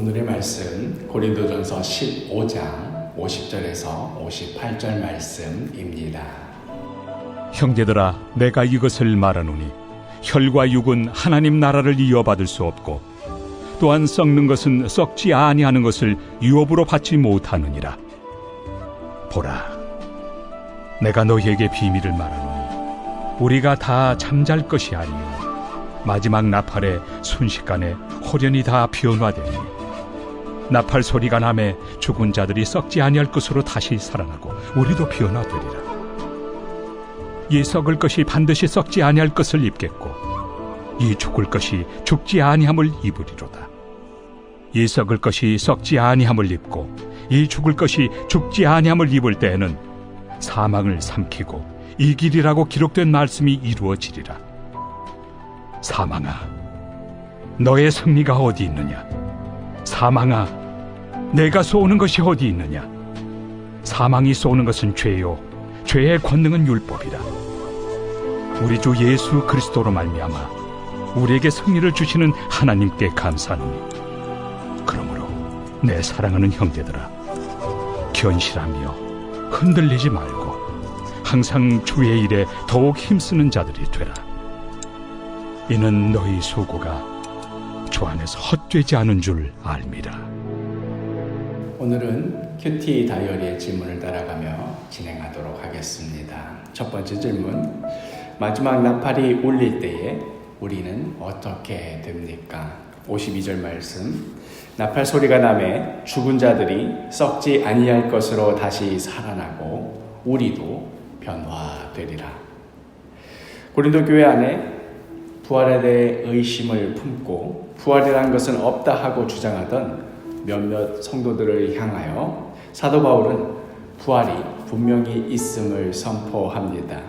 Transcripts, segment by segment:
오늘의 말씀 고린도전서 15장 50절에서 58절 말씀입니다. 형제들아, 내가 이것을 말하노니 혈과 육은 하나님 나라를 이어받을 수 없고 또한 썩는 것은 썩지 아니하는 것을 유업으로 받지 못하느니라. 보라, 내가 너희에게 비밀을 말하노니 우리가 다 잠잘 것이 아니요 마지막 나팔에 순식간에 홀연히 다 변화되니 나팔 소리가 나매 죽은 자들이 썩지 아니할 것으로 다시 살아나고 우리도 변화되리라. 이 썩을 것이 반드시 썩지 아니할 것을 입겠고 이 죽을 것이 죽지 아니함을 입으리로다. 이 썩을 것이 썩지 아니함을 입고 이 죽을 것이 죽지 아니함을 입을 때에는 사망을 삼키고 이기리라고 기록된 말씀이 이루어지리라. 사망아, 너의 승리가 어디 있느냐? 사망아, 내가 쏘는 것이 어디 있느냐? 사망이 쏘는 것은 죄요, 죄의 권능은 율법이라. 우리 주 예수 그리스도로 말미암아 우리에게 승리를 주시는 하나님께 감사하노니, 그러므로 내 사랑하는 형제들아, 견실하며 흔들리지 말고 항상 주의 일에 더욱 힘쓰는 자들이 되라. 이는 너희 수고가 주 안에서 헛되지 않은 줄 알미라. 오늘은 큐티 다이어리의 질문을 따라가며 진행하도록 하겠습니다. 첫 번째 질문, 마지막 나팔이 울릴 때에 우리는 어떻게 됩니까? 52절 말씀, 나팔 소리가 나매 죽은 자들이 썩지 아니할 것으로 다시 살아나고 우리도 변화되리라. 고린도 교회 안에 부활에 대해 의심을 품고 부활이라는 것은 없다 하고 주장하던 몇몇 성도들을 향하여 사도 바울은 부활이 분명히 있음을 선포합니다.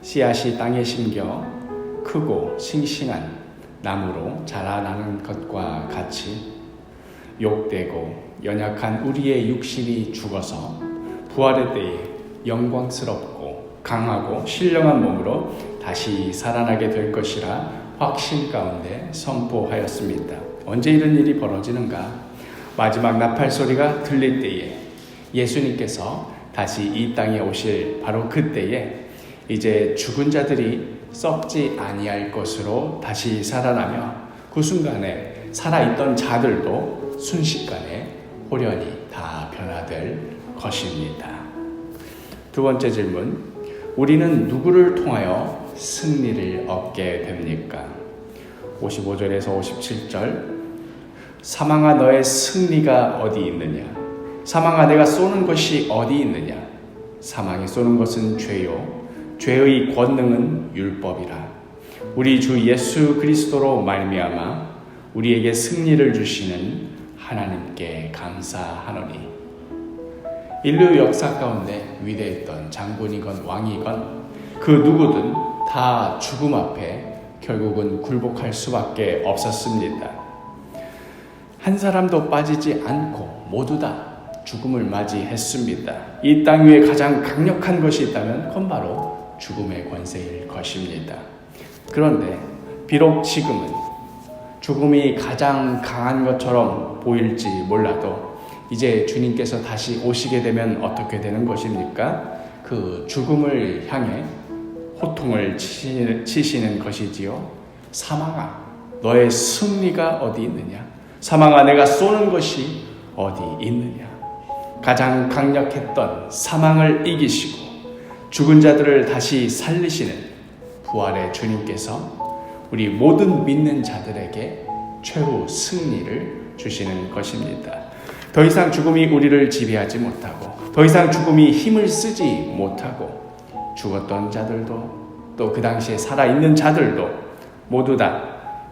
씨앗이 땅에 심겨 크고 싱싱한 나무로 자라나는 것과 같이 욕되고 연약한 우리의 육신이 죽어서 부활의 때에 영광스럽고 강하고 신령한 몸으로 다시 살아나게 될 것이라 확신 가운데 선포하였습니다. 언제 이런 일이 벌어지는가? 마지막 나팔 소리가 들릴 때에 예수님께서 다시 이 땅에 오실 바로 그때에 이제 죽은 자들이 썩지 아니할 것으로 다시 살아나며 그 순간에 살아있던 자들도 순식간에 홀연히 다 변화될 것입니다. 두 번째 질문, 우리는 누구를 통하여 승리를 얻게 됩니까? 55절에서 57절, 사망아 너의 승리가 어디 있느냐? 사망아 내가 쏘는 것이 어디 있느냐? 사망이 쏘는 것은 죄요, 죄의 권능은 율법이라. 우리 주 예수 그리스도로 말미암아 우리에게 승리를 주시는 하나님께 감사하노니. 인류 역사 가운데 위대했던 장군이건 왕이건 그 누구든 다 죽음 앞에 결국은 굴복할 수밖에 없었습니다. 한 사람도 빠지지 않고 모두 다 죽음을 맞이했습니다. 이 땅 위에 가장 강력한 것이 있다면 그건 바로 죽음의 권세일 것입니다. 그런데 비록 지금은 죽음이 가장 강한 것처럼 보일지 몰라도 이제 주님께서 다시 오시게 되면 어떻게 되는 것입니까? 그 죽음을 향해 호통을 치시는 것이지요. 사망아, 너의 승리가 어디 있느냐? 사망아, 내가 쏘는 것이 어디 있느냐? 가장 강력했던 사망을 이기시고 죽은 자들을 다시 살리시는 부활의 주님께서 우리 모든 믿는 자들에게 최후 승리를 주시는 것입니다. 더 이상 죽음이 우리를 지배하지 못하고 더 이상 죽음이 힘을 쓰지 못하고 죽었던 자들도 또 그 당시에 살아있는 자들도 모두 다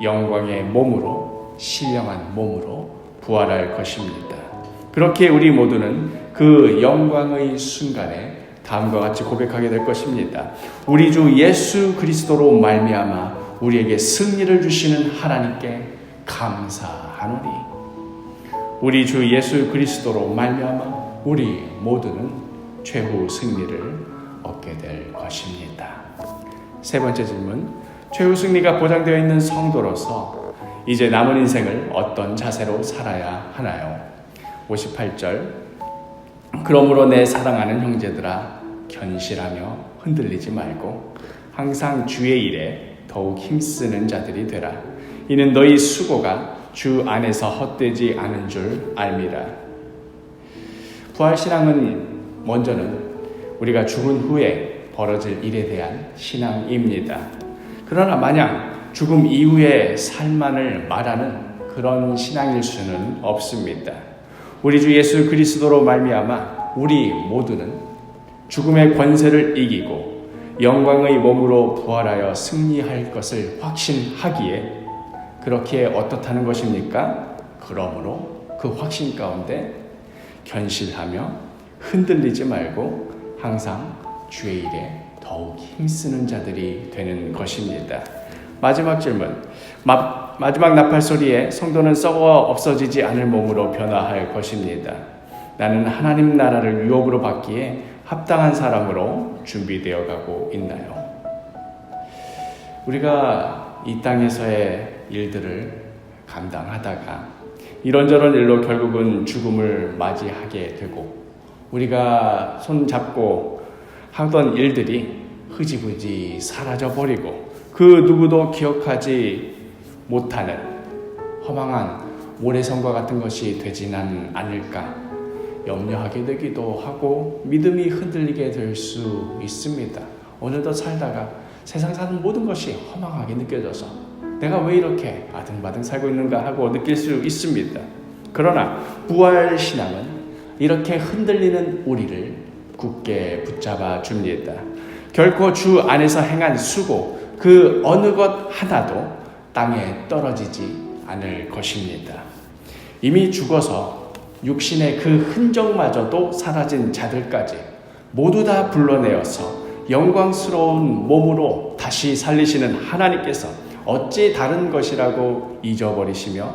영광의 몸으로 신령한 몸으로 부활할 것입니다. 그렇게 우리 모두는 그 영광의 순간에 다음과 같이 고백하게 될 것입니다. 우리 주 예수 그리스도로 말미암아 우리에게 승리를 주시는 하나님께 감사하노니. 우리 주 예수 그리스도로 말미암아 우리 모두는 최후 승리를 얻게 될 것입니다. 세 번째 질문, 최후 승리가 보장되어 있는 성도로서 이제 남은 인생을 어떤 자세로 살아야 하나요? 58절. 그러므로 내 사랑하는 형제들아, 견실하며 흔들리지 말고 항상 주의 일에 더욱 힘쓰는 자들이 되라. 이는 너희 수고가 주 안에서 헛되지 않은 줄 알미라. 부활신앙은 먼저는 우리가 죽은 후에 벌어질 일에 대한 신앙입니다. 그러나 마냥 죽음 이후의 삶만을 말하는 그런 신앙일 수는 없습니다. 우리 주 예수 그리스도로 말미암아 우리 모두는 죽음의 권세를 이기고 영광의 몸으로 부활하여 승리할 것을 확신하기에 그렇게 어떻다는 것입니까? 그러므로 그 확신 가운데 견실하며 흔들리지 말고 항상 주의 일에 더욱 힘쓰는 자들이 되는 것입니다. 마지막 질문. 마지막 나팔 소리에 성도는 썩어 없어지지 않을 몸으로 변화할 것입니다. 나는 하나님 나라를 유업으로 받기에 합당한 사람으로 준비되어 가고 있나요? 우리가 이 땅에서의 일들을 감당하다가 이런저런 일로 결국은 죽음을 맞이하게 되고 우리가 손잡고 하던 일들이 흐지부지 사라져버리고 그 누구도 기억하지 못하는 허망한 모래성과 같은 것이 되지는 않을까 염려하게 되기도 하고 믿음이 흔들리게 될 수 있습니다. 오늘도 살다가 세상 사는 모든 것이 허망하게 느껴져서 내가 왜 이렇게 아등바등 살고 있는가 하고 느낄 수 있습니다. 그러나 부활신앙은 이렇게 흔들리는 우리를 굳게 붙잡아 줍니다. 결코 주 안에서 행한 수고 그 어느 것 하나도 땅에 떨어지지 않을 것입니다. 이미 죽어서 육신의 그 흔적마저도 사라진 자들까지 모두 다 불러내어서 영광스러운 몸으로 다시 살리시는 하나님께서 어찌 다른 것이라고 잊어버리시며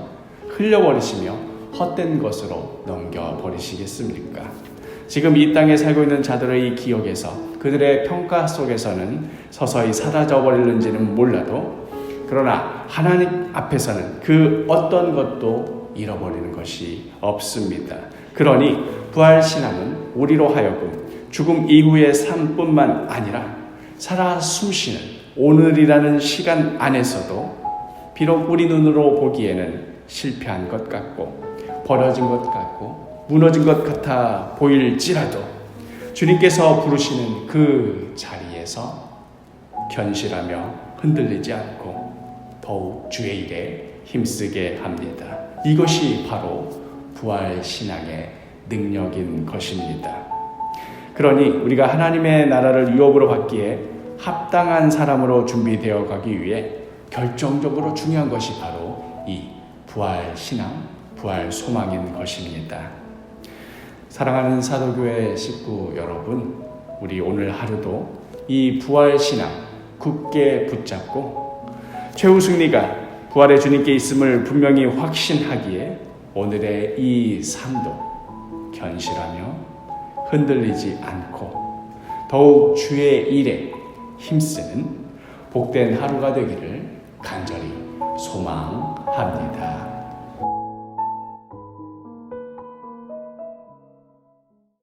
흘려버리시며 헛된 것으로 넘겨버리시겠습니까? 지금 이 땅에 살고 있는 자들의 기억에서 그들의 평가 속에서는 서서히 사라져버리는지는 몰라도 그러나 하나님 앞에서는 그 어떤 것도 잃어버리는 것이 없습니다. 그러니 부활신앙은 우리로 하여금 죽음 이후의 삶뿐만 아니라 살아 숨쉬는 오늘이라는 시간 안에서도 비록 우리 눈으로 보기에는 실패한 것 같고 버려진 것 같고 무너진 것 같아 보일지라도 주님께서 부르시는 그 자리에서 견실하며 흔들리지 않고 더욱 주의 일에 힘쓰게 합니다. 이것이 바로 부활신앙의 능력인 것입니다. 그러니 우리가 하나님의 나라를 유업으로 받기에 합당한 사람으로 준비되어 가기 위해 결정적으로 중요한 것이 바로 이 부활신앙, 부활소망인 것입니다. 사랑하는 사도교회 식구 여러분, 우리 오늘 하루도 이 부활신앙 굳게 붙잡고 최우승리가 부활의 주님께 있음을 분명히 확신하기에 오늘의 이 삶도 견실하며 흔들리지 않고 더욱 주의 일에 힘쓰는 복된 하루가 되기를 간절히 소망합니다.